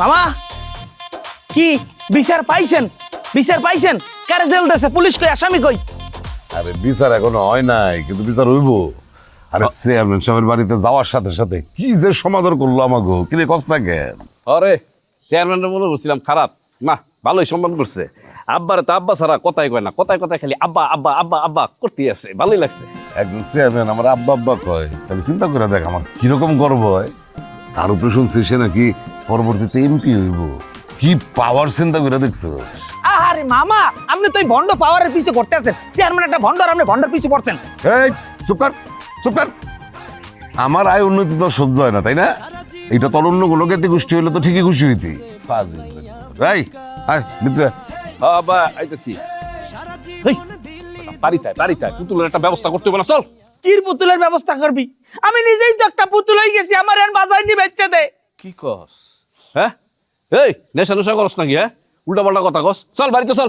মামা কি বিচার পাইছেন? বিচার পাইছেন? কারে জেল দেশে পুলিশ কই, আসামি কই? আরে বিচার এখনো হয় নাই, কিন্তু বিচার হইব। আরে চেয়ারম্যান সাহেবের বাড়িতে যাওয়ার সাথে সাথে কি যে সমাদর করলো আমাকে, কি রে কষ্ট কেন? আরে চেয়ারম্যানটা মনে করছিলাম খারাপ, না ভালোই সম্মান করছে। আব্বারে তো আব্বা ছাড়া কথাই কয় না, কথায় কথায় খালি আব্বা আব্বা আব্বা আব্বা করতেই আছে, ভালোই লাগছে। একজন চেয়ারম্যান আমার আব্বা আব্বা কয়, তাহলে চিন্তা করে দেখ আমার কিরকম গর্ব হয়। তার উপরে শুনছি সে নাকি পরবর্তীতে এমপি হইব। কি পাওয়ার চিন্তা করে দেখছো? আরে মামা, আপনি তো এই ভন্ড পাওয়ারের পিছে করতে আছেন। চেয়ারম্যান একটা ভন্ড, আর আপনি ভন্ডের পিছে পড়ছেন। এই চুপ কর, চুপ কর। আমার আয় উন্নতি তো সহ্য হয় না, তাই না? এটা তোর অন্য কোনো জ্ঞাতি গোষ্ঠী হইলে তো ঠিকই খুশি হইতি। রাই আয় মিত্রা। আব্বা আইতেছি। এই, বাড়িতে পুতুলের একটা ব্যবস্থা করতে হবে না, চল। কির পুতুলের ব্যবস্থা করবি? আমি নিজেই তো একটা পুতুল হয়ে গেছি, আমার এর বাজায় নি বেচতে দে। কি কস? হ্যাঁ, এই নেশা নেশা করস নাকি? হ্যাঁ, উল্টা পাল্টা কথা কস, চল বাড়িতে চল।